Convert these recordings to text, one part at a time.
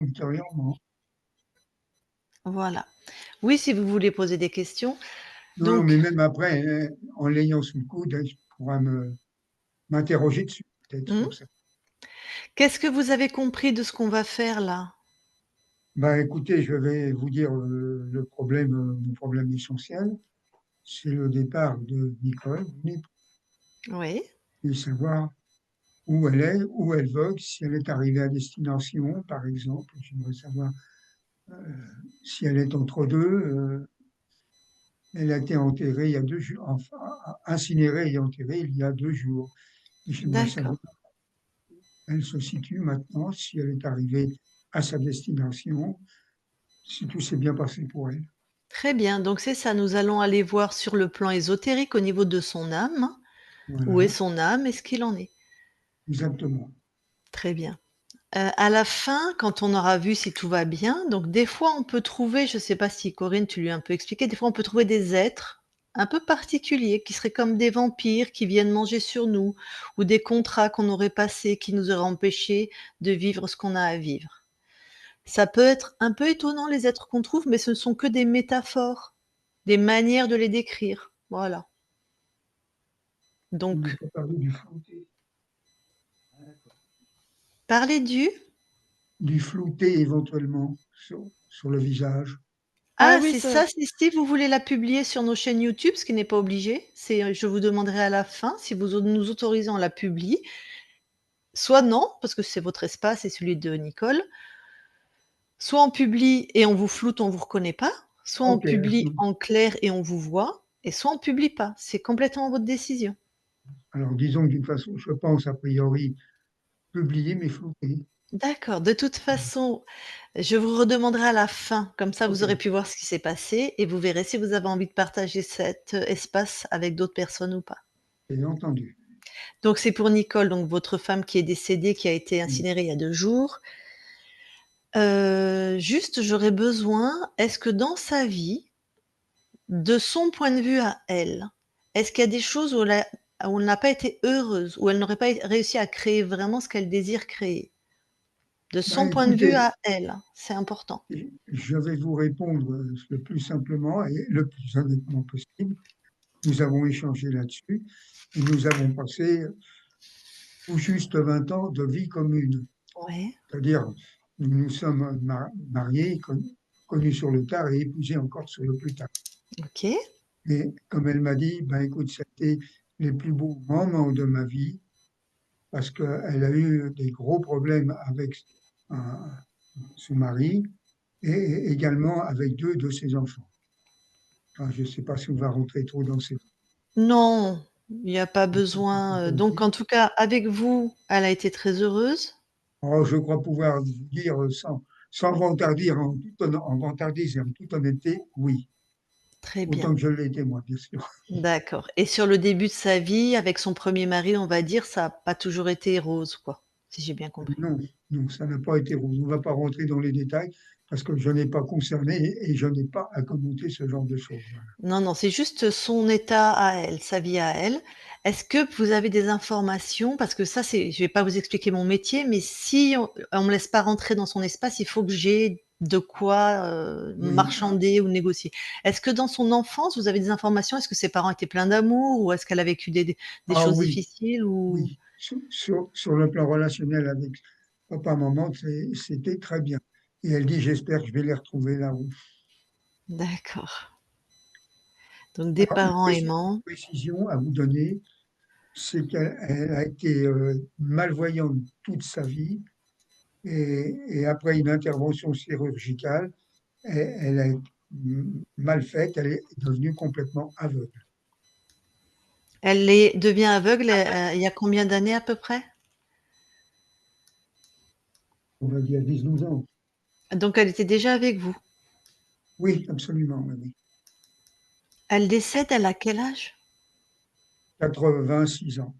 ultérieurement. Voilà. Oui, si vous voulez poser des questions. Non, non, mais Donc, même après, en l'ayant sous le coude, je pourrais m'interroger dessus, peut-être mmh, comme ça. qu'est-ce que vous avez compris de ce qu'on va faire là? Bah, écoutez, je vais vous dire mon problème essentiel, c'est le départ de Nicole, Oui, et savoir où elle est, où elle vogue, si elle est arrivée à destination, par exemple. J'aimerais savoir euh, si elle est entre deux. Elle a été enterrée il y a 2 jours, enfin, incinérée et enterrée il y a 2 jours. Et j'aimerais savoir d'accord. où elle se situe maintenant, si elle est arrivée à sa destination, si tout s'est bien passé pour elle. Très bien, donc c'est ça, nous allons aller voir sur le plan ésotérique au niveau de son âme. Où est Voilà, son âme et ce qu'il en est. exactement. Très bien. À la fin, quand on aura vu si tout va bien, donc des fois on peut trouver, je ne sais pas si Corinne, tu lui as un peu expliqué, des fois on peut trouver des êtres un peu particuliers qui seraient comme des vampires qui viennent manger sur nous ou des contrats qu'on aurait passés qui nous auraient empêchés de vivre ce qu'on a à vivre. Ça peut être un peu étonnant les êtres qu'on trouve, mais ce ne sont que des métaphores, des manières de les décrire. Voilà. On n'a Donc, pas parlé du flouté. parler du Du flouté éventuellement sur le visage. Ah Ah, oui, c'est ça ça, c'est si vous voulez la publier sur nos chaînes YouTube, ce qui n'est pas obligé. C'est, je vous demanderai à la fin si vous nous autorisez, on la publie. Soit non, parce que c'est votre espace et celui de Nicole. Soit on publie et on vous floute, on vous reconnaît pas. Soit on Ok, publie en clair et on vous voit. Et soit on publie pas. C'est complètement votre décision. alors disons que d'une façon, je pense a priori publier mais flouter. D'accord. De toute façon, je vous redemanderai à la fin. Comme ça, Ok, vous aurez pu voir ce qui s'est passé et vous verrez si vous avez envie de partager cet espace avec d'autres personnes ou pas. j'ai entendu. Donc c'est pour Nicole, donc votre femme qui est décédée, qui a été Mm. incinérée il y a 2 jours. Juste, j'aurais besoin, est-ce que dans sa vie, de son point de vue à elle, est-ce qu'il y a des choses où elle n'a pas été heureuse, où elle n'aurait pas réussi à créer vraiment ce qu'elle désire créer? De Bah, son point de vue écoutez, à elle, c'est important. je vais vous répondre le plus simplement et le plus honnêtement possible. Nous avons échangé là-dessus et nous avons passé tout juste 20 ans de vie commune. Ouais, C'est-à-dire, nous nous sommes mariés, connus sur le tard et épousés encore sur le plus tard. OK, Et comme elle m'a dit, ben écoute, c'était les plus beaux moments de ma vie parce qu'elle a eu des gros problèmes avec euh, son mari et également avec 2 de ses enfants. Enfin, je ne sais pas si on va rentrer trop dans ces non, il y a pas besoin, donc détails. en tout cas, avec vous, elle a été très heureuse? Alors, je crois pouvoir vous dire sans vantardir, en vantardise et en toute honnêteté, oui. Très bien. Autant que je l'ai été moi, bien sûr. D'accord, et sur le début de sa vie, avec son premier mari, on va dire, ça a pas toujours été rose, quoi, si j'ai bien compris? Non, non, ça n'a pas été rose. On ne va pas rentrer dans les détails parce que je n'ai pas concerné et je n'ai pas à commenter ce genre de choses. Voilà. Non, non, c'est juste son état à elle, sa vie à elle. Est-ce que vous avez des informations? Parce que ça, c'est je vais pas vous expliquer mon métier, mais si on me laisse pas rentrer dans son espace, il faut que j'ai de quoi, Oui, marchander ou négocier. Est-ce que dans son enfance, vous avez des informations? Est-ce que ses parents étaient pleins d'amour ou est-ce qu'elle a vécu des ah choses oui, difficiles ou oui. Sur le plan relationnel avec papa, maman, c'était très bien. Et elle dit, j'espère que je vais les retrouver là-haut. d'accord. Donc des Alors, parents aimants. précision à vous donner, c'est qu'elle a été malvoyante toute sa vie et après une intervention chirurgicale, elle a été mal faite, elle est devenue complètement aveugle. Devient aveugle, il y a combien d'années à peu près? On va dire 10 12 ans. Donc elle était déjà avec vous. Oui, absolument, oui, oui. Elle décède, elle a quel âge? 86 ans.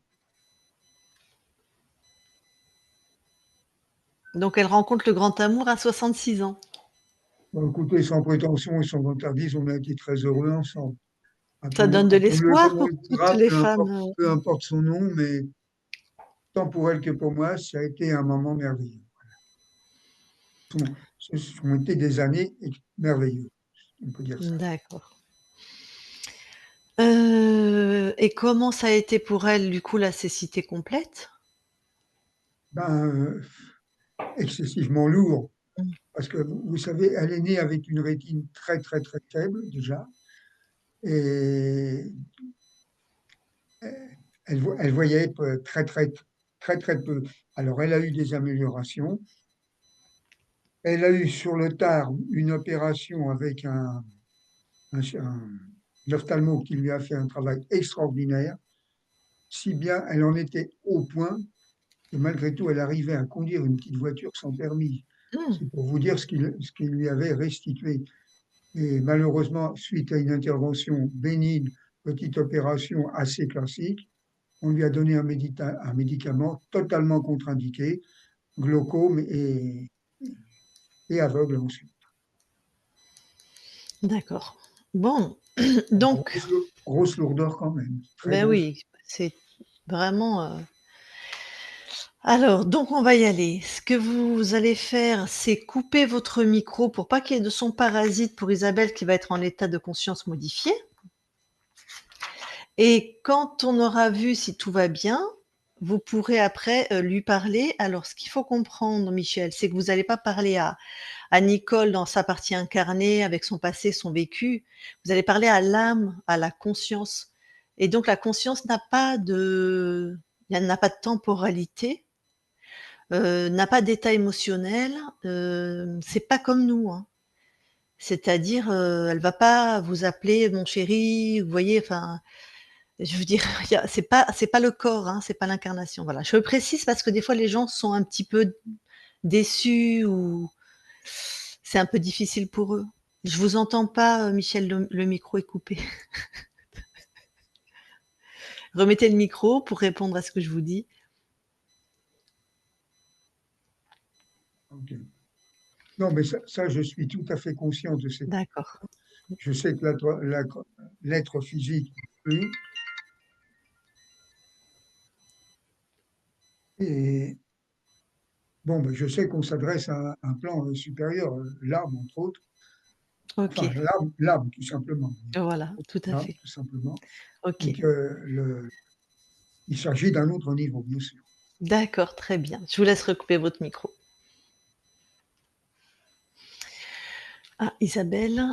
Donc elle rencontre le grand amour à 66 ans. Bon, écoutez, sans prétention et sans vantardise, on a été très heureux ensemble. Ça donne de Appelons-le l'espoir comme on pour le toutes voudra, les femmes, peu importe son nom, mais tant pour elle que pour moi, ça a été un moment merveilleux. Ce sont été des années merveilleuses, on peut dire ça. D'accord. Et comment ça a été pour elle, du coup, la cécité complète? Ben, excessivement lourd, Mmh. parce que vous savez, elle est née avec une rétine très, très, très faible déjà, et elle voyait très, très, très, très peu. Alors, elle a eu des améliorations. Elle a eu sur le tard une opération avec un ophtalmo qui lui a fait un travail extraordinaire, si bien elle en était au point que malgré tout, elle arrivait à conduire une petite voiture sans permis. Mmh. C'est pour vous dire ce qu'il lui avait restitué. Et malheureusement, suite à une intervention bénigne, petite opération assez classique, on lui a donné un médicament totalement contre-indiqué, glaucome et aveugle ensuite. D'accord. Bon, Bon, donc grosse lourdeur quand même, très ben grosse. oui, c'est vraiment, alors donc on va y aller. Ce que vous allez faire, c'est couper votre micro pour pas qu'il y ait de son parasite pour Isabelle qui va être en état de conscience modifié et quand on aura vu si tout va bien, vous pourrez après, lui parler. Alors ce qu'il faut comprendre, Michel, c'est que vous allez pas parler à Nicole dans sa partie incarnée avec son passé, son vécu. Vous allez parler à l'âme, à la conscience et donc la conscience n'a pas de temporalité, n'a pas d'état émotionnel, c'est pas comme nous, hein. C'est-à-dire, elle va pas vous appeler «mon chéri», vous voyez? Enfin, je veux dire, c'est pas le corps, hein, c'est pas l'incarnation, voilà. Je le précise parce que des fois les gens sont un petit peu déçus ou c'est un peu difficile pour eux. Je vous entends pas, Michel, le micro est coupé. Remettez le micro pour répondre à ce que je vous dis. Ok. Non, mais ça, je suis tout à fait conscient de cette. D'accord. Je sais que l'être physique plus, et bon, ben, je sais qu'on s'adresse à un plan supérieur, l'âme, entre autres. Enfin, OK. l'âme, tout simplement. Voilà, tout à L'âme, fait. tout simplement. Et OK. il s'agit d'un autre niveau, bien sûr. D'accord, très bien. Je vous laisse recouper votre micro. Ah, Isabelle.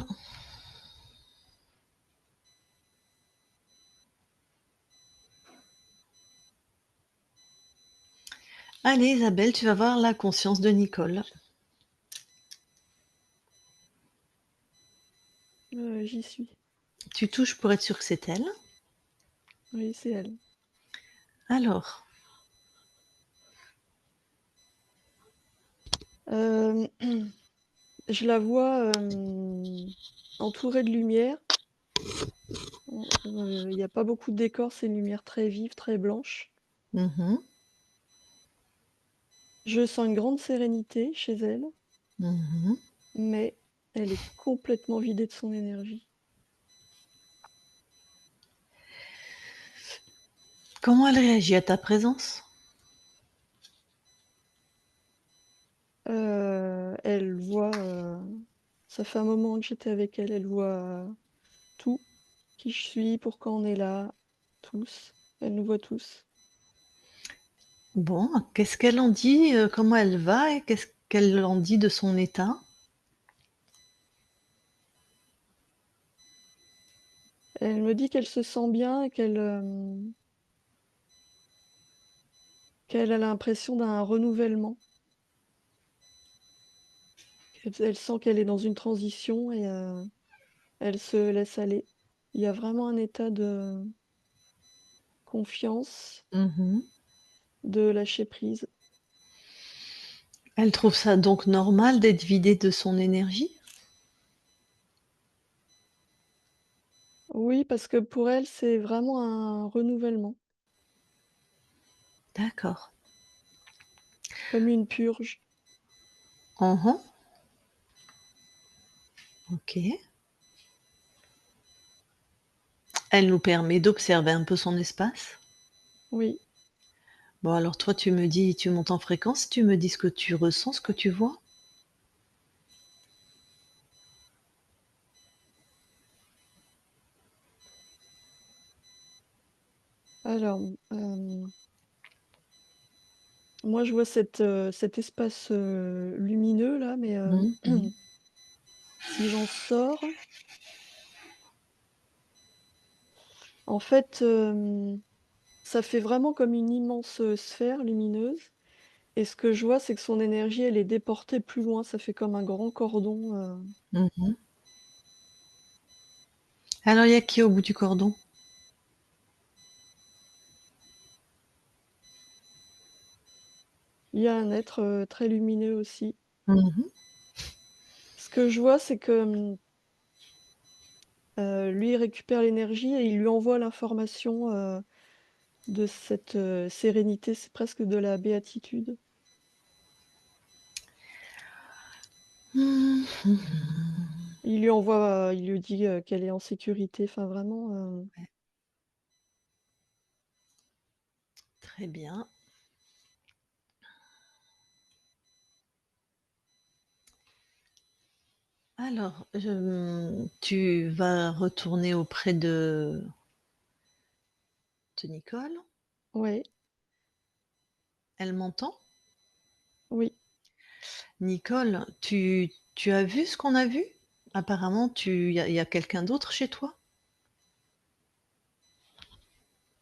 Allez, Isabelle, tu vas voir la conscience de Nicole. J'y suis. Tu touches pour être sûr que c'est elle. Oui, c'est elle. Alors, Hem, je la vois, entourée de lumière. Il y a pas beaucoup de décor, c'est une lumière très vive, très blanche. mmh Je sens une grande sérénité chez elle, mh. mais elle est complètement vidée de son énergie. Comment elle réagit à ta présence? Elle voit, ça fait un moment que j'étais avec elle, elle voit tout, qui je suis, pourquoi on est là, tous. Elle nous voit tous. Bon, qu'est-ce qu'elle en dit, comment elle va et qu'est-ce qu'elle en dit de son état? Elle me dit qu'elle se sent bien et qu'elle a l'impression d'un renouvellement. Elle sent qu'elle est dans une transition et elle se laisse aller. Il y a vraiment un état de confiance, Mmh. de lâcher prise. Elle trouve ça donc normal d'être vidée de son énergie? Oui, parce que pour elle, c'est vraiment un renouvellement, D'accord. comme une purge. Mmh. OK. Elle nous permet d'observer un peu son espace. Oui, Bon alors toi tu me dis tu montes en fréquence, tu me dis ce que tu ressens, ce que tu vois? Alors, moi, je vois cet espace, lumineux là, mais Mmh mh. si j'en sors, en fait, ça fait vraiment comme une immense, sphère lumineuse et ce que je vois, c'est que son énergie, elle est déportée plus loin. Ça fait comme un grand cordon, Mmh. Alors il y a qui au bout du cordon? il y a un être, très lumineux aussi. Mmh. Ce que je vois, c'est que, lui, il récupère l'énergie et il lui envoie l'information, de cette, sérénité. C'est presque de la béatitude. Mmh mh. Il lui envoie, il lui dit, qu'elle est en sécurité, enfin vraiment, Ouais, très bien. Alors, tu vas retourner auprès de Nicole. ouais, Elle m'entend? oui. Nicole, tu as vu ce qu'on a vu? Apparemment, il y a quelqu'un d'autre chez toi?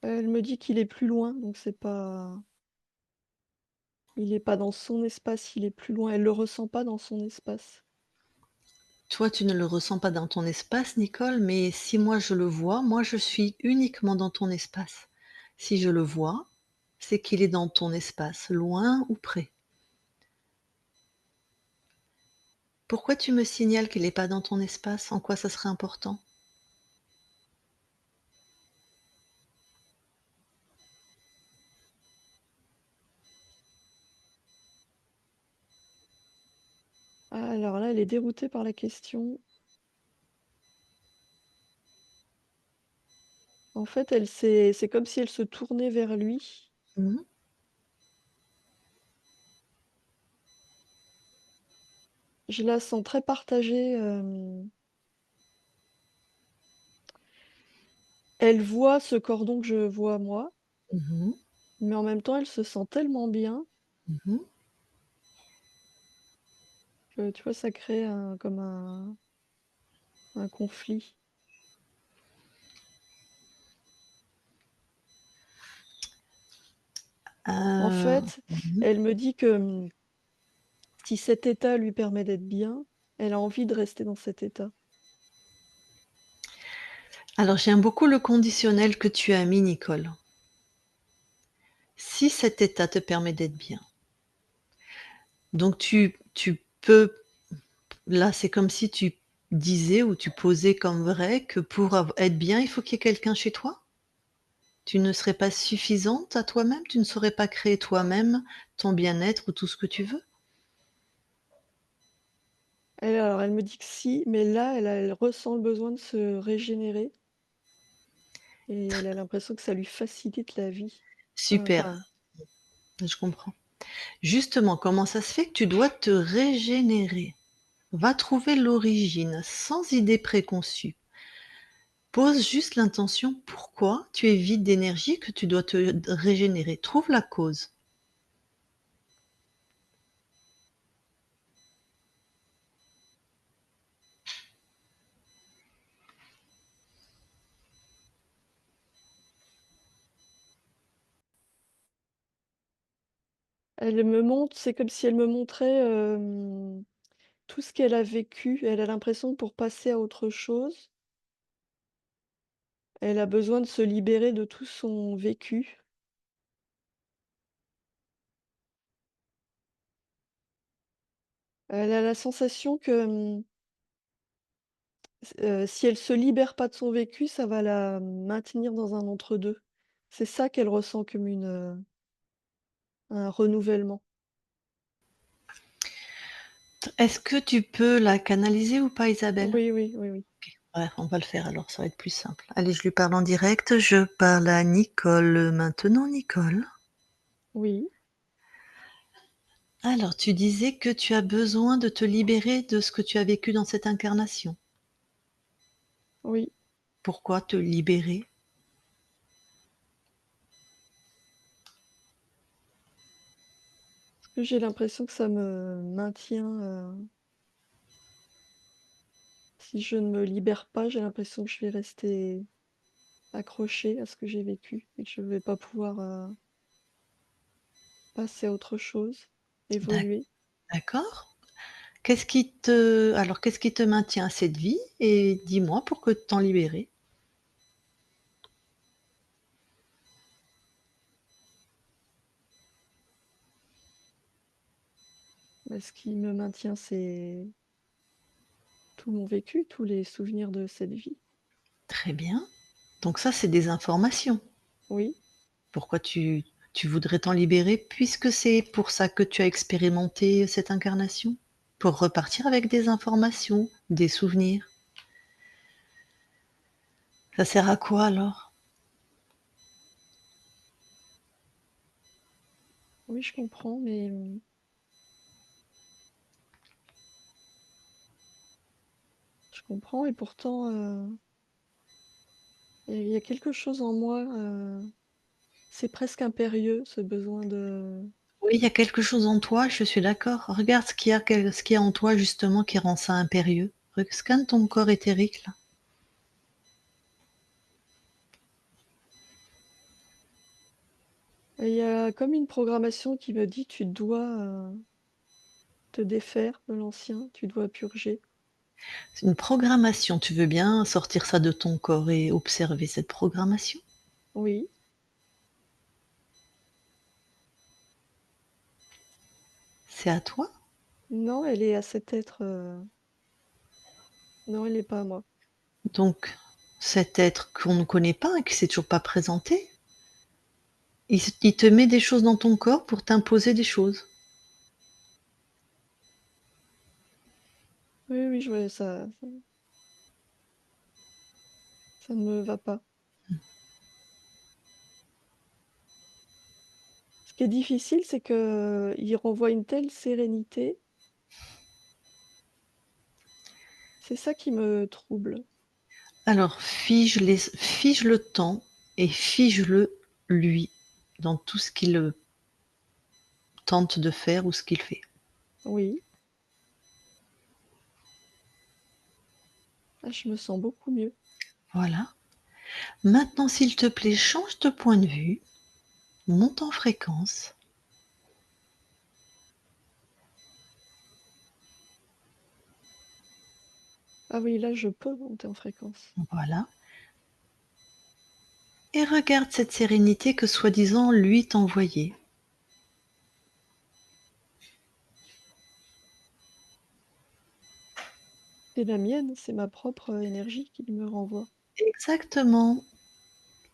Elle me dit qu'il est plus loin, donc c'est pas il est pas dans son espace, il est plus loin. Elle le ressent pas dans son espace. Toi, tu ne le ressens pas dans ton espace, Nicole, mais si moi je le vois, moi je suis uniquement dans ton espace. Si je le vois, c'est qu'il est dans ton espace, loin ou près. Pourquoi tu me signales qu'il n'est pas dans ton espace? En quoi ça serait important? Ah, alors là, elle est déroutée par la question. En fait, c'est comme si elle se tournait vers lui. Mmh. Je la sens très partagée, elle voit ce cordon que je vois moi, Mmh. mais en même temps, elle se sent tellement bien Mmh. que, tu vois, ça crée comme un conflit. En fait, Mmh. elle me dit que, si cet état lui permet d'être bien, elle a envie de rester dans cet état. Alors j'aime beaucoup le conditionnel que tu as mis, Nicole. Si cet état te permet d'être bien, donc tu peux là, c'est comme si tu disais ou tu posais comme vrai que pour être bien, il faut qu'il y ait quelqu'un chez toi? Tu ne serais pas suffisante à toi-même? Tu ne saurais pas créer toi-même ton bien-être ou tout ce que tu veux? Elle me dit que si, mais là, elle ressent le besoin de se régénérer et elle a l'impression que ça lui facilite la vie. Super, Enfin, je comprends. Justement, comment ça se fait que tu dois te régénérer? Va trouver l'origine sans idée préconçue. Pose juste l'intention pourquoi tu es vide d'énergie, que tu dois te régénérer. Trouve la cause. elle me montre c'est comme si elle me montrait, tout ce qu'elle a vécu. Elle a l'impression que pour passer à autre chose, elle a besoin de se libérer de tout son vécu. Elle a la sensation que, si elle se libère pas de son vécu, ça va la maintenir dans un entre-deux. C'est ça qu'elle ressent comme un renouvellement. Est-ce que tu peux la canaliser ou pas, Isabelle? Oui, oui, oui, oui. Ouais, on va le faire alors, ça va être plus simple. Allez, je lui parle en direct. Je parle à Nicole maintenant, Nicole. Oui, Alors, tu disais que tu as besoin de te libérer de ce que tu as vécu dans cette incarnation. oui. Pourquoi te libérer? J'ai l'impression que ça me maintient, si je ne me libère pas, j'ai l'impression que je vais rester accrochée à ce que j'ai vécu et que je vais pas pouvoir, passer à autre chose, D'ac évoluer. d'accord. Qu'est-ce qui te maintient à cette vie? Et dis-moi pour que t'en libérer. Mais ce qui me maintient, c'est tout mon vécu, tous les souvenirs de cette vie. Très bien. Donc ça, c'est des informations. Oui, Pourquoi tu voudrais t'en libérer? Puisque c'est pour ça que tu as expérimenté cette incarnation? Pour repartir avec des informations, des souvenirs. Ça sert à quoi alors? oui, je comprends, mais, je comprends et pourtant, il y a quelque chose en moi, c'est presque impérieux, ce besoin de Oui, il y a quelque chose en toi, je suis d'accord. Regarde ce qu'il y a en toi justement qui rend ça impérieux. Scanne ton corps éthérique là. il y a comme une programmation qui me dit: «Tu dois, te défaire de l'ancien, tu dois purger». C'est une programmation. Tu veux bien sortir ça de ton corps et observer cette programmation? Oui. C'est à toi. Non, elle est à cet être, non, elle est pas à moi. Donc cet être qu'on ne connaît pas et qui s'est toujours pas présenté, il te met des choses dans ton corps pour t'imposer des choses. Oui, oui, je vois ça ne me va pas. Ce qui est difficile, c'est qu'il renvoie une telle sérénité. C'est ça qui me trouble. Alors fige le temps et fige-le lui dans tout ce qu'il, tente de faire ou ce qu'il fait. Oui. Ah, je me sens beaucoup mieux. Voilà. Maintenant, s'il te plaît, change de point de vue, monte en fréquence. Ah oui, là, je peux monter en fréquence. Voilà. Et regarde cette sérénité que soi-disant lui t'envoyait. C'est la mienne, c'est ma propre, énergie qui me renvoie. Exactement.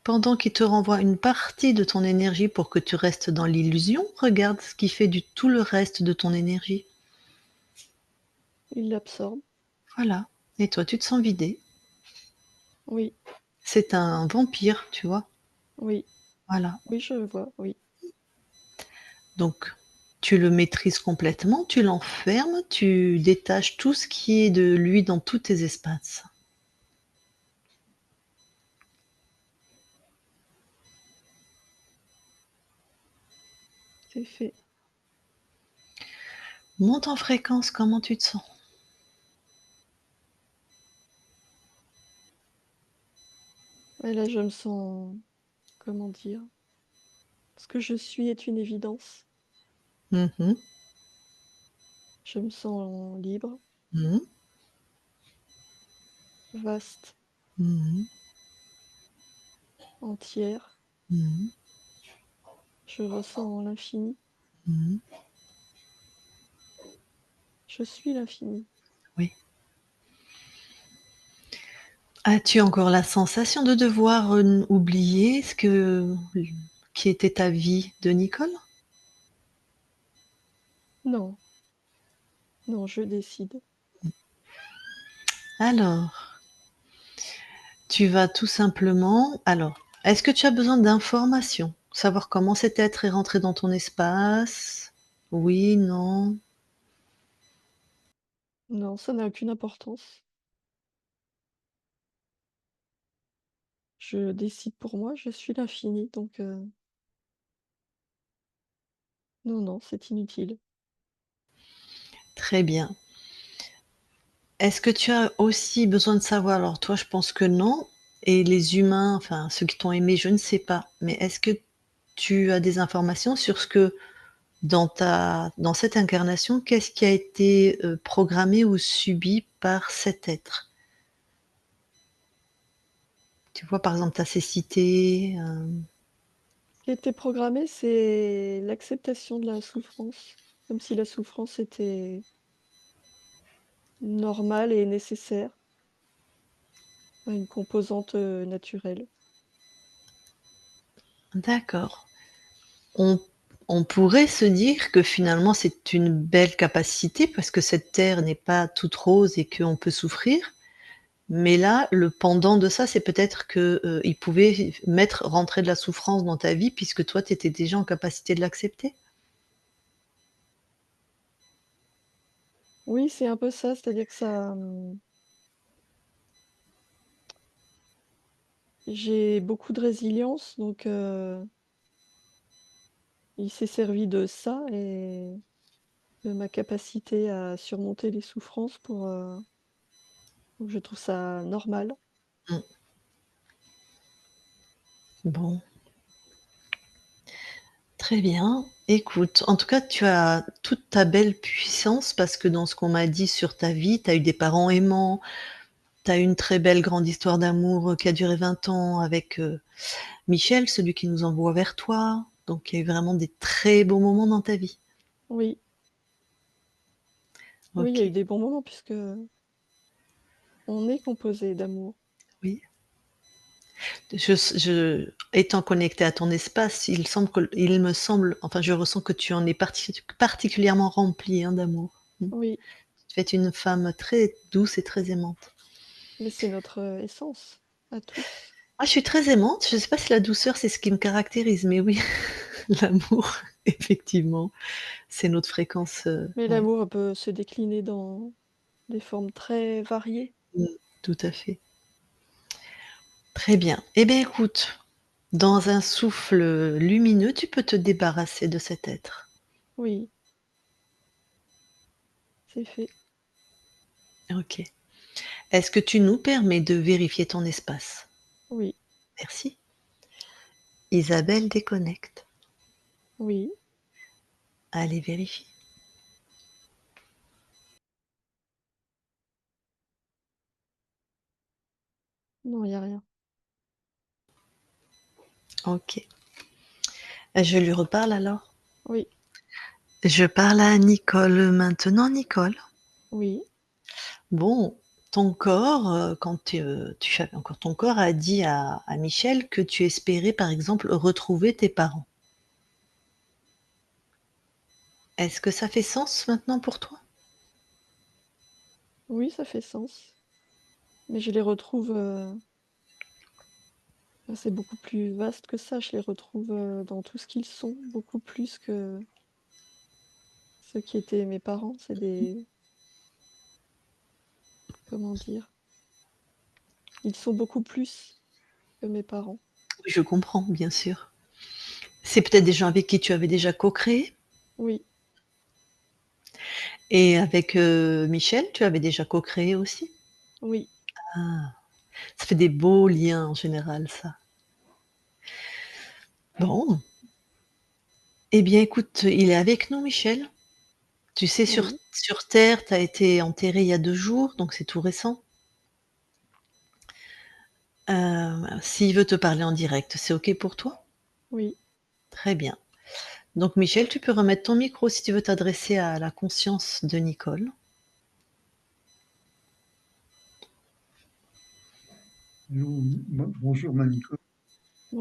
Pendant qu'il te renvoie une partie de ton énergie pour que tu restes dans l'illusion, regarde ce qui fait du tout le reste de ton énergie. Il l'absorbe. Voilà. Et toi, tu te sens vidé. Oui, C'est un vampire, tu vois. oui, Voilà. oui, je vois, oui. Donc, tu le maîtrises complètement, tu l'enfermes, tu détaches tout ce qui est de lui dans tous tes espaces. C'est fait. Monte en fréquence, comment tu te sens? Et là, je me sens, comment dire? Ce que je suis est une évidence. Mhm, Je me sens libre, mhm, vaste, mhm, entière. mhm, Je ressens l'infini. mhm. Je suis l'infini. Oui. As-tu encore la sensation de devoir oublier qui était ta vie de Nicole? Non, non, je décide. Alors, tu vas tout simplement. Alors, est-ce que tu as besoin d'informations? Savoir comment cet être est rentré dans ton espace? Oui, non? Non, ça n'a aucune importance. Je décide pour moi, je suis l'infini, donc Non, non, c'est inutile. Très bien. Est-ce que tu as aussi besoin de savoir, alors toi, je pense que non, et les humains, enfin ceux qui t'ont aimé, je ne sais pas, mais est-ce que tu as des informations sur ce que dans cette incarnation, qu'est-ce qui a été, programmé ou subi par cet être? Tu vois, par exemple, ta cécité, Ce qui a été programmé, c'est l'acceptation de la souffrance, comme si la souffrance était normale et nécessaire, une composante, naturelle. d'accord. On on pourrait se dire que finalement c'est une belle capacité parce que cette terre n'est pas toute rose et qu'on peut souffrir. Mais là, le pendant de ça, c'est peut-être que, il pouvait rentrer de la souffrance dans ta vie puisque toi, tu étais déjà en capacité de l'accepter? Oui, c'est un peu ça, c'est-à-dire que j'ai beaucoup de résilience, donc il s'est servi de ça et de ma capacité à surmonter les souffrances donc je trouve ça normal. Mmh. Bon, très bien. Écoute, en tout cas, tu as toute ta belle puissance parce que dans ce qu'on m'a dit sur ta vie, tu as eu des parents aimants, tu as eu une très belle grande histoire d'amour, qui a duré 20 ans avec, Michel, celui qui nous envoie vers toi. Donc il y a eu vraiment des très beaux moments dans ta vie. Oui, oui, il y a eu OK, des bons moments puisque on est composé d'amour. oui. Étant connectée à ton espace, il me semble, enfin je ressens que tu en es particulièrement remplie, hein, d'amour. Mmh. Oui, Tu es une femme très douce et très aimante. mais c'est notre, essence à tous. Moi, je suis très aimante, je ne sais pas si la douceur, c'est ce qui me caractérise, mais oui, l'amour, effectivement, c'est notre fréquence, Mais ouais. l'amour peut se décliner dans des formes très variées. Mmh, tout à fait. Très bien. Eh bien, écoute, dans un souffle, lumineux, tu peux te débarrasser de cet être. Oui, c'est fait. OK. Est-ce que tu nous permets de vérifier ton espace? Oui, Merci. Isabelle déconnecte. oui. Allez, vérifie. Non, il y a rien. OK. Je lui reparle alors? Oui, Je parle à Nicole maintenant, Nicole. oui, Bon, ton corps, quand, tu avais encore ton corps a dit à Michel que tu espérais, par exemple, retrouver tes parents. Est-ce que ça fait sens maintenant pour toi? oui, ça fait sens. Mais je les retrouve, c'est beaucoup plus vaste que ça. Je les retrouve, dans tout ce qu'ils sont, beaucoup plus que ceux qui étaient mes parents. C'est des comment dire? Ils sont beaucoup plus que mes parents. Oui, je comprends, bien sûr. C'est peut-être des gens avec qui tu avais déjà co-créé? Oui, Et avec, Michel, tu avais déjà co-créé aussi? oui, Ah, ça fait des beaux liens en général ça. Bon, eh bien écoute, il est avec nous Michel. Tu sais oui, sur terre, tu as été enterré il y a 2 jours, donc c'est tout récent. S'il veut te parler en direct, c'est OK pour toi? oui. Très bien. Donc Michel, tu peux remettre ton micro si tu veux t'adresser à la conscience de Nicole. Allô, bonjour Manico.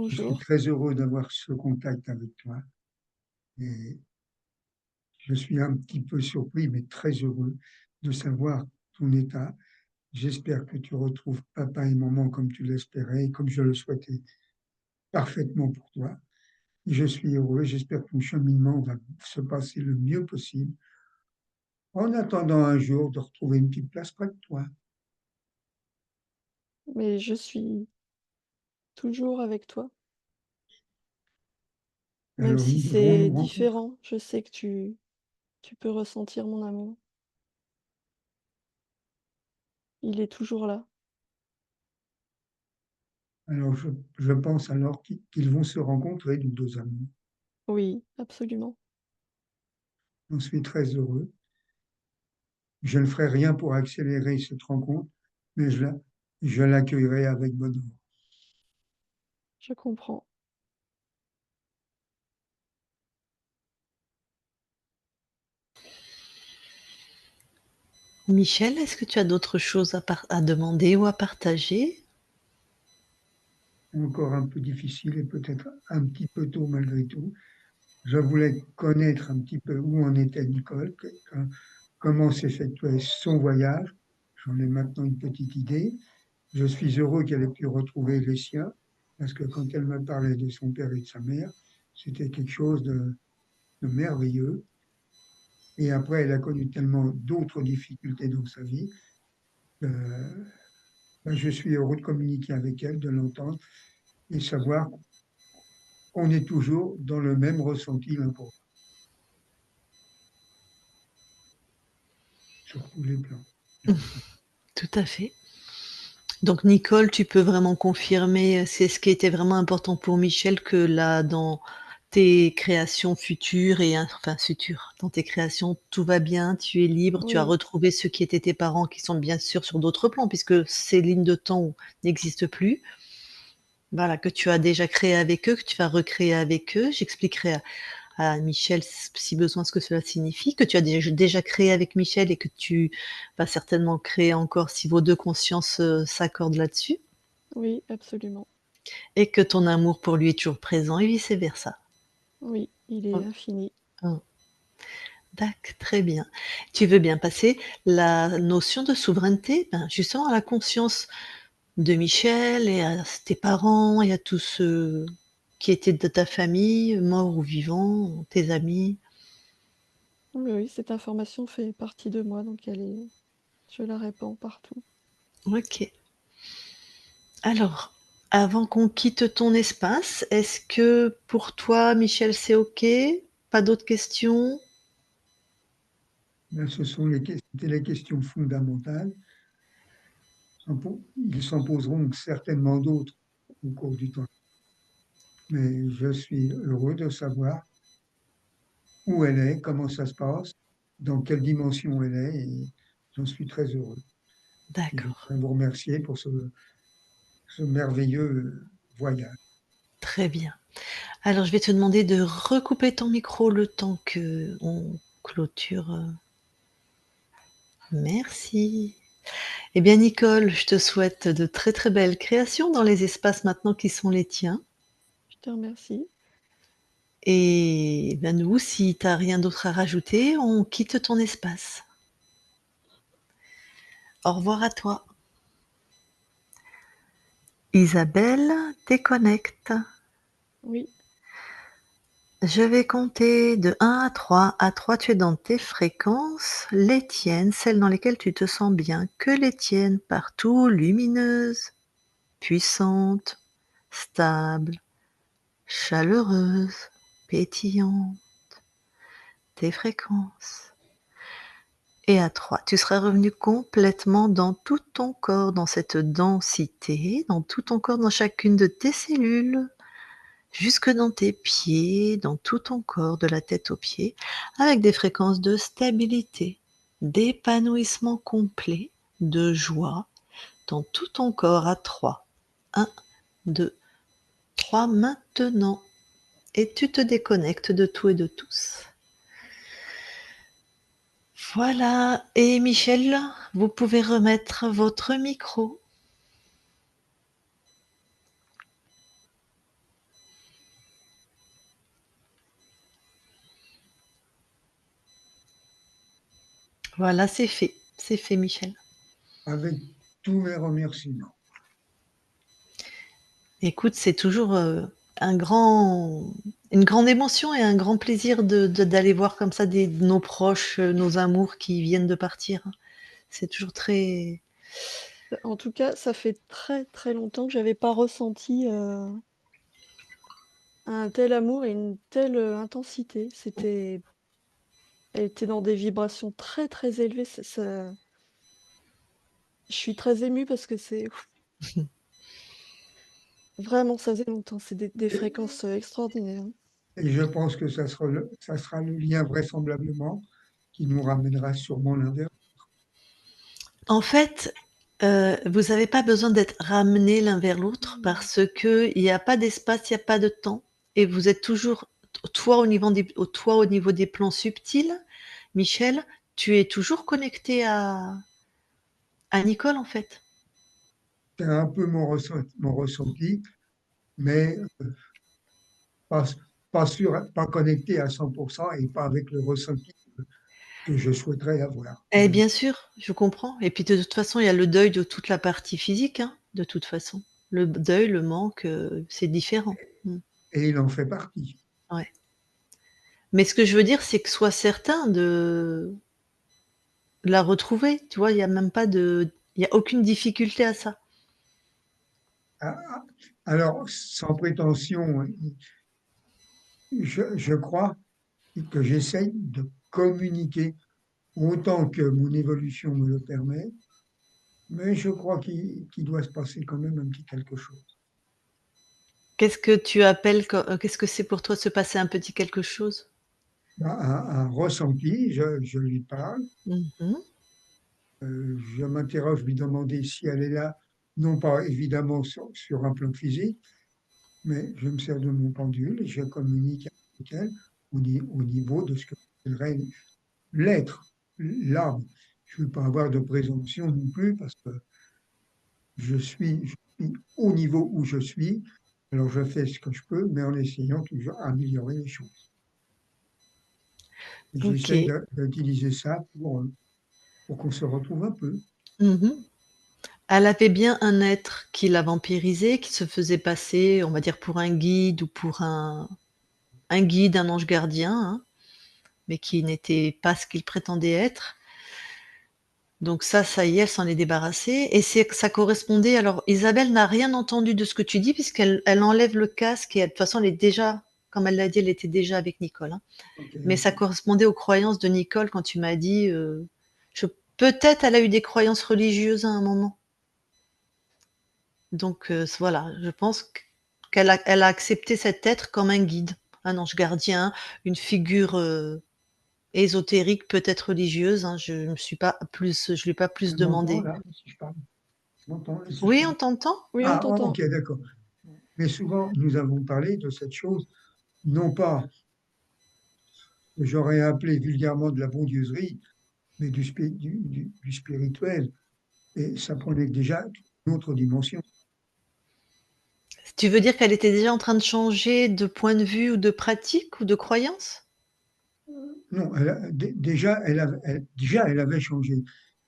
Je suis Bonjour. très heureux d'avoir ce contact avec toi et je suis un petit peu surpris, mais très heureux de savoir ton état. J'espère que tu retrouves papa et maman comme tu l'espérais et comme je le souhaitais parfaitement pour toi. Je suis heureux, j'espère que ton cheminement va se passer le mieux possible en attendant un jour de retrouver une petite place près de toi. Mais je suis toujours avec toi. Même Alors si nous devons c'est nous rencontrer. différent, je sais que tu peux ressentir mon amour. Il est toujours là. Alors je pense alors qu'ils vont se rencontrer, nous 2 amours. Oui, absolument. J'en suis très heureux. Je ne ferai rien pour accélérer cette rencontre, mais je l'accueillerai avec bonheur. Je comprends. Michel, est-ce que tu as d'autres choses à demander ou à partager? Encore un peu difficile et peut-être un petit peu tôt malgré tout. Je voulais connaître un petit peu où en était Nicole, comment s'effectuait son voyage. J'en ai maintenant une petite idée. Je suis heureux qu'elle ait pu retrouver les siens, parce que quand elle me parlait de son père et de sa mère, c'était quelque chose de merveilleux. Et après, elle a connu tellement d'autres difficultés dans sa vie. Euh, ben, je suis heureux de communiquer avec elle, de l'entendre et savoir qu'on est toujours dans le même ressenti l'un pour l'autre, sur tous les plans. Tout à fait. Donc Nicole, tu peux vraiment confirmer, c'est ce qui était vraiment important pour Michel que là, dans tes créations futures et enfin futures, dans tes créations, tout va bien, tu es libre, tu as Oui, retrouvé ceux qui étaient tes parents qui sont bien sûr sur d'autres plans puisque ces lignes de temps n'existent plus. Voilà, que tu as déjà créé avec eux, que tu vas recréer avec eux. J'expliquerai à Michel si besoin ce que cela signifie, que tu as déjà créé avec Michel et que tu vas certainement créer encore si vos 2 consciences, s'accordent là-dessus oui, absolument. et que ton amour pour lui est toujours présent et vice versa. Oui, il est Mmh, infini. mmh. Très bien. Tu veux bien passer la notion de souveraineté, ben, justement à la conscience de Michel et à tes parents et à tous ceux qui étaient de ta famille, morts ou vivants, tes amis. Oui, oui, cette information fait partie de moi, donc je la répands partout. OK. Alors, avant qu'on quitte ton espace, est-ce que pour toi, Michel, c'est OK? Pas d'autres questions? Là, c'était les questions fondamentales. Ils s'en poseront certainement d'autres au cours du temps. Mais je suis heureux de savoir où elle est, comment ça se passe, dans quelle dimension elle est, et j'en suis très heureux. Et je D'accord, voudrais vous remercier pour ce merveilleux voyage. très bien. Alors, je vais te demander de recouper ton micro le temps qu'on clôture, merci. Eh bien, Nicole, je te souhaite de très, très belles créations dans les espaces maintenant qui sont les tiens Je te remercie. et ben, nous, si tu as rien d'autre à rajouter, on quitte ton espace. Au revoir à toi. Isabelle déconnecte. Oui, Je vais compter de 1 à 3. À 3, tu es dans tes fréquences, les tiennes, celles dans lesquelles tu te sens bien, que les tiennes, partout, lumineuses, puissantes, stables, chaleureuses, pétillantes, tes fréquences. Et à 3, tu seras revenu complètement dans tout ton corps, dans cette densité, dans tout ton corps, dans chacune de tes cellules, jusque dans tes pieds, dans tout ton corps, de la tête aux pieds, avec des fréquences de stabilité, d'épanouissement complet, de joie, dans tout ton corps à 3. 1, 2, 3 maintenant. Et tu te déconnectes de tout et de tous. Voilà. Et Michel, vous pouvez remettre votre micro. Voilà, c'est fait. C'est fait, Michel. Avec tous mes remerciements. Écoute, c'est toujours, un grand une grande émotion et un grand plaisir d'aller voir comme ça nos proches, nos amours qui viennent de partir. C'est toujours très en tout cas, ça fait très, très longtemps que j'avais pas ressenti, un tel amour et une telle, intensité. Elle était dans des vibrations très, très élevées. Je suis très émue parce que c'est vraiment, ça faisait longtemps. C'est des Et, fréquences, extraordinaires, hein. et je pense que ça sera le lien vraisemblablement qui nous ramènera sûrement l'un vers En fait, vous n'avez pas besoin d'être ramenés l'un vers l'autre parce qu'il y a pas d'espace, il y a pas de temps et vous êtes toujours toi au niveau des plans subtils, Michel, tu es toujours connecté à Nicole, en fait. c'est un peu mon ressenti, mais pas, pas sûr, pas connecté à 100% et pas avec le ressenti que je souhaiterais avoir. Eh bien sûr, je comprends et puis de toute façon, il y a le deuil de toute la partie physique, hein, de toute façon. Le deuil, le manque, c'est différent. Mmh, Et il en fait partie. ouais. Mais ce que je veux dire, c'est que sois certain de la retrouver, tu vois? Il y a aucune difficulté à ça. Ah, ah, alors, sans prétention, je crois que j'essaye de communiquer autant que mon évolution me le permet, mais je crois qu'il doit se passer quand même un petit quelque chose. Qu'est-ce que c'est pour toi se passer un petit quelque chose? Un ressenti, je lui parle, Mmh. je m'interroge, lui demander si elle est là, non pas évidemment sur un plan physique, mais je me sers de mon pendule et je communique avec elle au niveau de ce que j'appellerais l'être, l'âme. Je ne veux pas avoir de présomption non plus parce que je suis au niveau où je suis. Alors je fais ce que je peux, mais en essayant toujours d'améliorer les choses. Et j'essaye OK. d'utiliser ça pour qu'on se retrouve un peu. Mmh. Elle avait bien un être qui la vampirisait, qui se faisait passer, on va dire, pour un guide ou pour un guide, un ange gardien, hein, mais qui n'était pas ce qu'il prétendait être. Donc ça y est, elle s'en est débarrassée et ça correspondait alors Isabelle n'a rien entendu de ce que tu dis puisqu'elle enlève le casque et de toute façon, elle est déjà comme elle l'a dit, elle était déjà avec Nicole, hein. Ok, Mais ça ok. correspondait aux croyances de Nicole quand tu m'as dit, je peut-être elle a eu des croyances religieuses à un moment. Donc voilà, je pense qu'elle a accepté cet être comme un guide, un ange gardien, une figure, ésotérique, peut-être religieuse, hein. Je lui ai pas plus Elle m'entend demandé. là, si je parle. Tu m'entends là, si je Oui, parle? on t'entend? Oui, on Ah, t'entend. ok, d'accord. Mais souvent, nous avons parlé de cette chose, non pas que j'aurais appelé vulgairement de la bondieuserie, mais du spirituel. Et ça prenait déjà une autre dimension. Tu veux dire qu'elle était déjà en train de changer de point de vue ou de pratique ou de croyance? Non, déjà, elle avait changé.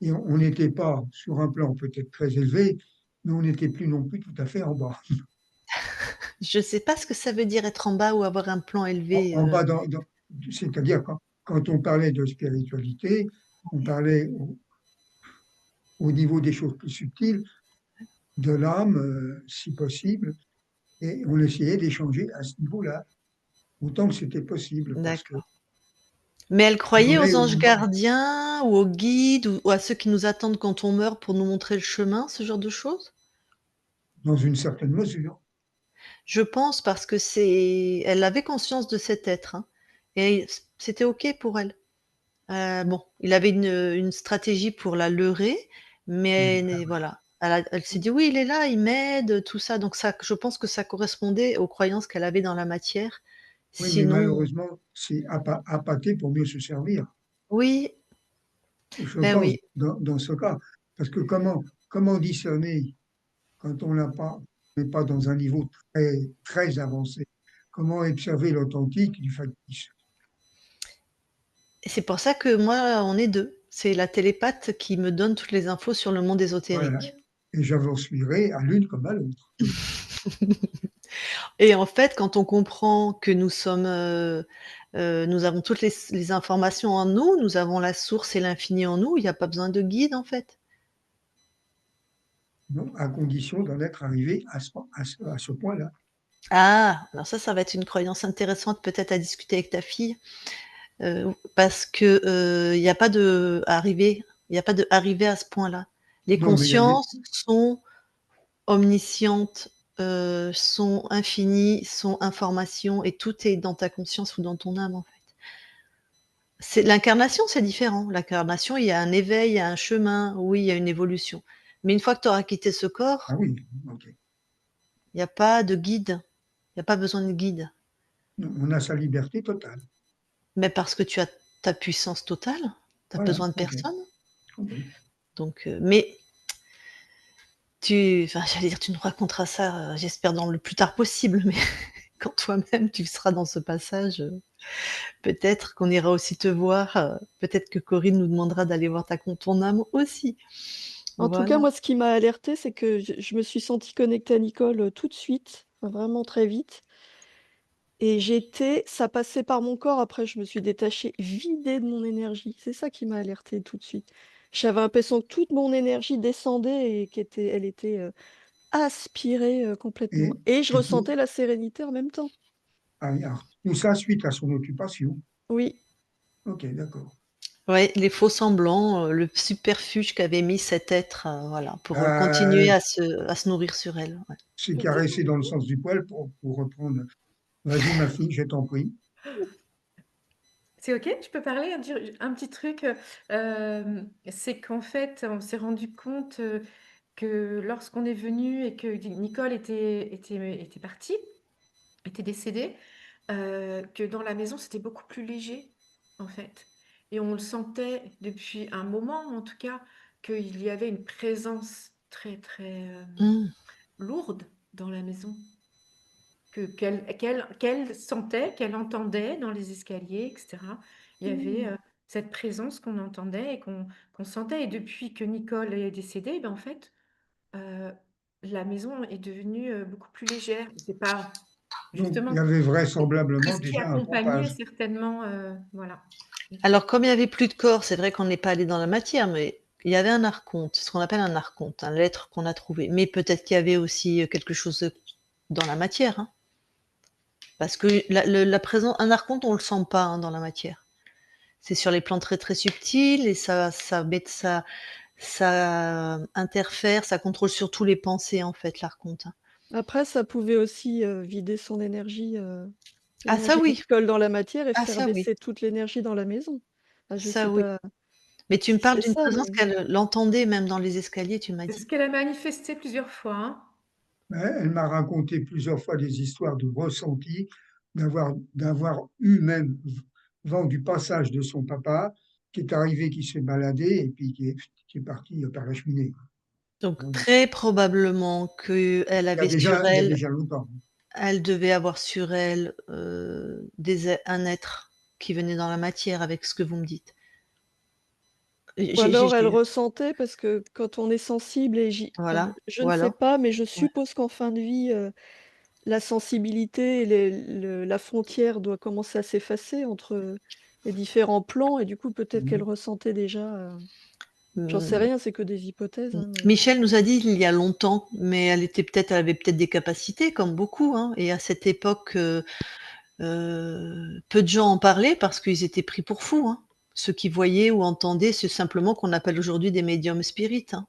Et on n'était pas sur un plan peut-être très élevé, mais on n'était plus non plus tout à fait en bas. Je sais pas ce que ça veut dire être en bas ou avoir un plan élevé, En bas, c'est-à-dire quand on parlait de spiritualité, on parlait au niveau des choses plus subtiles, de l'âme, si possible, et on essayait d'échanger à ce niveau-là, autant que c'était possible, parce que d'accord. Mais elle on croyait en est aux au anges moment, gardiens ou aux guides ou à ceux qui nous attendent quand on meurt pour nous montrer le chemin, ce genre de choses? dans une certaine mesure. Je pense parce que elle avait conscience de cet être, hein, et c'était OK pour elle. Bon, il avait une stratégie pour la leurrer, Oui, mais voilà. Elle s'est dit: «Oui, il est là, il m'aide», tout ça, donc ça je pense que ça correspondait aux croyances qu'elle avait dans la matière. oui, mais Sinon malheureusement, c'est appâter pour mieux se servir. oui, Je ben pense, oui. dans ce cas. Parce que comment discerner quand on n'est pas dans un niveau très, très avancé? Comment observer l'authentique du factice? Et c'est pour ça que moi, on est 2. C'est la télépathe qui me donne toutes les infos sur le monde Voilà. ésotérique. Et j'avancerai à l'une comme à l'autre. Oui. Et en fait, quand on comprend que nous avons toutes les informations en nous, nous avons la source et l'infini en nous, il y a pas besoin de guide, en fait. Non, à condition d'en être arrivé à ce point-là. Ah! Alors ça va être une croyance intéressante peut-être à discuter avec ta fille, parce que, il y a pas de arrivée il y a pas de arrivée à ce point-là. Les Non, mais il y a des... consciences sont omniscientes, sont infinies, sont information et tout est dans ta conscience ou dans ton âme, en fait. C'est l'incarnation, c'est différent. L'incarnation, il y a un éveil, il y a un chemin, oui, il y a une évolution. Mais une fois que tu auras quitté ce Ah corps, oui, ok. il y a pas de guide, il y a pas besoin de guide. On a sa liberté totale. Mais parce que tu as ta puissance totale, tu as Voilà, besoin de ok, personne. compris. Donc, enfin, j'allais dire, tu nous raconteras ça, j'espère dans le plus tard possible, mais quand toi-même tu seras dans ce passage, peut-être qu'on ira aussi te voir, peut-être que Corinne nous demandera d'aller voir ton âme aussi. En tout cas, Voilà. moi, ce qui m'a alertée, c'est que je me suis sentie connectée à Nicole, tout de suite, enfin, vraiment très vite et ça passait par mon corps, après je me suis détachée, vidée de mon énergie. C'est ça qui m'a alertée tout de suite. J'avais l'impression que toute mon énergie descendait et elle était, aspirée, complètement Et, et je et tout, ressentais la sérénité en même temps. alors, tout ça suite à son occupation. Oui. Ok, d'accord. Ouais, les faux semblants, le subterfuge qu'avait mis cet être, voilà, pour, continuer Euh, à se nourrir sur elle, ouais. c'est caressé dans le sens du poil pour reprendre. Vas-y, ma fille, je t'en prie. C'est OK? Je peux parler? Un petit truc, c'est qu'en fait, on s'est rendu compte, que lorsqu'on est venu et que Nicole était partie, était décédée, que dans la maison, c'était beaucoup plus léger, en fait. Et on le sentait depuis un moment, en tout cas, qu'il y avait une présence très, très, Mmh. lourde dans la maison. Qu'elle sentait, qu'elle entendait dans les escaliers, etc. Il y avait cette présence qu'on entendait et qu'on sentait. Et depuis que Nicole est décédée, ben, en fait, euh, la maison est devenue beaucoup plus légère. C'est pas Donc, il justement y avait c'est vraisemblablement ce qui déjà un accompagnait pompage. certainement, voilà. Alors comme il y avait plus de corps, c'est vrai qu'on n'est pas allé dans la matière, mais il y avait un archonte, ce qu'on appelle un archonte, l'être qu'on a trouvé. Mais peut-être qu'il y avait aussi, quelque chose, dans la matière, hein. Parce que la présence un archonte, on le sent pas, hein, dans la matière. C'est sur les plans très, très subtils et ça interfère, ça contrôle surtout les pensées, en fait, l'archonte, hein. Après ça pouvait aussi, vider son Ah ça l'énergie de oui, Nicole dans la matière et ah faire ça oui, baisser toute l'énergie dans la maison. Ah je ça sais oui. pas Mais tu me si parles c'est d'une ça, présence mais qu'elle l'entendait même dans les escaliers, tu m'as C'est ce dit? qu'elle a manifesté plusieurs fois, hein. Elle m'a raconté plusieurs fois des histoires de ressentis, d'avoir eu même vent du passage de son papa, qui est arrivé, qui s'est baladé et puis qui est parti par la cheminée. Donc Voilà. très probablement qu'elle avait sur Il y a elle déjà longtemps. elle devait avoir sur elle, un être qui venait dans la matière avec ce que vous me dites. ou alors elle J'ai ressentait parce que quand on est sensible et enfin, voilà, je ne sais voilà, pas, mais je ouais. suppose qu'en fin de vie, la sensibilité et la frontière doit commencer à s'effacer entre, les différents plans et du coup peut-être qu'elle Mhm. ressentait déjà, j'en sais Mmh, rien, c'est que des hypothèses, hein, mais Michel nous a dit il y a longtemps, mais elle avait peut-être des capacités comme beaucoup, hein, et à cette époque, peu de gens en parlaient parce qu'ils étaient pris pour fous, hein. Ceux qui voyaient ou entendaient, c'est simplement qu'on appelle aujourd'hui des médiums spirites, hein.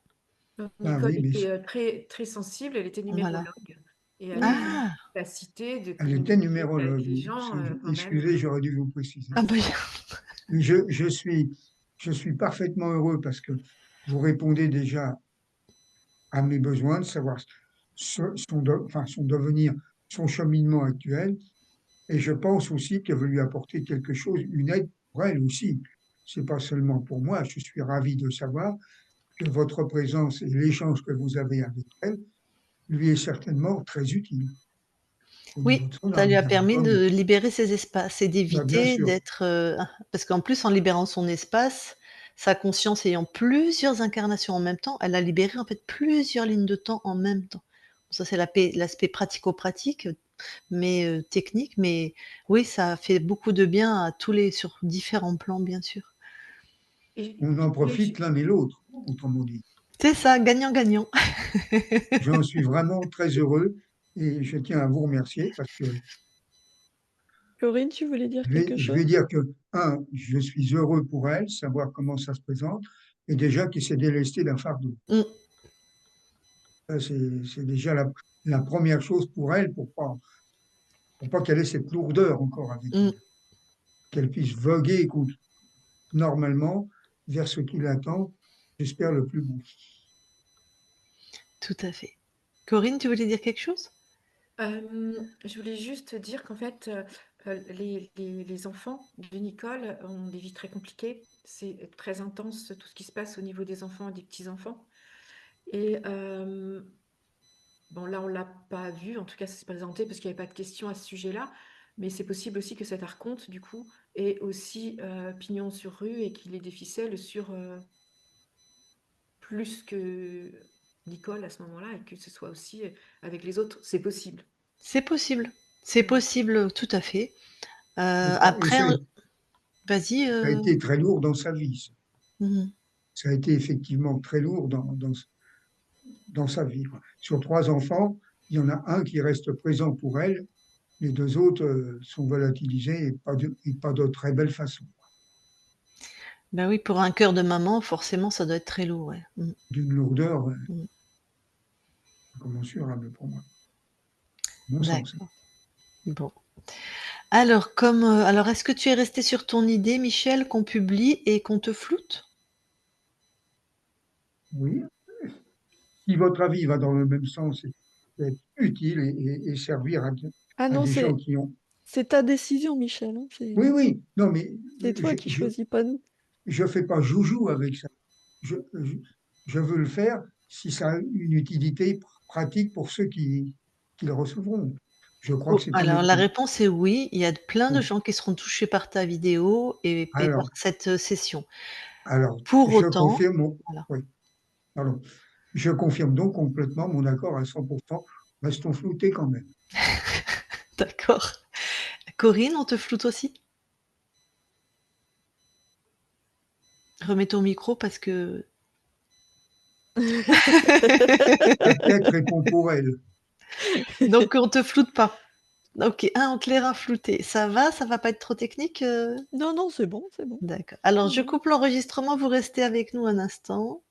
Ah Nicole oui, mais était très, très sensible, elle était Voilà. numérologue et elle avait mmh. une Ah! capacité de elle était communiquer avec numérologue. les gens quand même. Excusez, j'aurais dû vous préciser. Ah bah, Je, je suis, je suis parfaitement heureux parce que vous répondez déjà à mes besoins, de savoir enfin, son devenir, son cheminement actuel. Et je pense aussi qu'elle veut lui apporter quelque chose, une aide pour elle aussi. C'est pas seulement pour moi. Je suis ravi de savoir que votre présence et l'échange que vous avez avec elle lui est certainement très utile au niveau oui, de son ça âme, lui a bien permis entendu. de libérer ses espaces et Bah, bien d'éviter sûr. d'être, parce qu'en plus, en libérant son espace, sa conscience ayant plusieurs incarnations en même temps, elle a libéré, en fait, plusieurs lignes de temps en même temps. Ça, c'est l'aspect pratico-pratique, mais technique, mais oui, ça a fait beaucoup de bien à tous les sur différents plans, bien sûr. Et, On en et profite l'un et l'autre, autrement dit. C'est ça, gagnant-gagnant. J'en suis vraiment très heureux Et je tiens à vous remercier parce que Corinne, tu voulais dire quelque je chose? vais dire que, je suis heureux pour elle, savoir comment ça se présente, et déjà qu'il s'est délesté d'un fardeau. Mm, Ça, c'est déjà la première chose pour elle, pour pas qu'elle ait cette lourdeur encore avec mm, elle, qu'elle puisse voguer, écoute, normalement vers ce qui l'attend, j'espère le plus beau. tout à fait. Corinne, tu voulais dire quelque chose? Je voulais juste dire qu'en fait, les enfants de Nicole ont des vies très compliquées. C'est très intense tout ce qui se passe au niveau des enfants et des petits-enfants. Et bon, là, on l'a pas vu, en tout cas, ça s'est présenté parce qu'il n'y avait pas de questions à ce sujet-là. Mais c'est possible aussi que cet archonte, du coup, ait aussi pignon sur rue et qu'il ait des ficelles sur plus que Nicole à ce moment-là et que ce soit aussi avec les autres. C'est possible. C'est possible. C'est Mm. possible, tout à fait. Et Après, vas-y. ça a été très lourd dans sa vie. Mhm. Ça a été effectivement très lourd dans sa vie, quoi. Sur 3 enfants, il y en a un qui reste présent pour elle, les 2 autres sont volatilisés et pas de très belle façon, Ben oui, pour un cœur de maman, forcément, ça doit être très lourd. Ouais. Mm, d'une lourdeur mm. incommensurable pour moi, à mon sens. D'accord. Bon. Alors, est-ce que tu es resté sur ton idée, Michel, qu'on publie et qu'on te floute? Oui, si votre avis va dans le même sens et être utile et servir Ah à non, des gens c'est qui ont... c'est ta décision, Michel, hein, Oui, oui, non, mais c'est toi qui choisis, pas nous. je fais pas joujou avec ça. Je, je, je veux le faire si ça a une utilité pratique pour ceux qui le recevront. Je crois que Oh, c'est alors la honnête. réponse est oui, il y a plein de Bon, gens qui seront touchés par ta vidéo et par alors, cette session. alors, Pour je autant, confirme, voilà, oui, pardon. Je confirme donc complètement mon accord à 100%. Restons floutés quand même. d'accord. Corinne, on te floute aussi? Remets ton micro parce que La tête répond pour elle. donc on te floute pas. OK, on te l'aira flouté. Ça va pas être trop technique? Non, non, c'est bon, c'est bon. D'accord. Alors je Mhm. coupe l'enregistrement, vous restez avec nous un instant.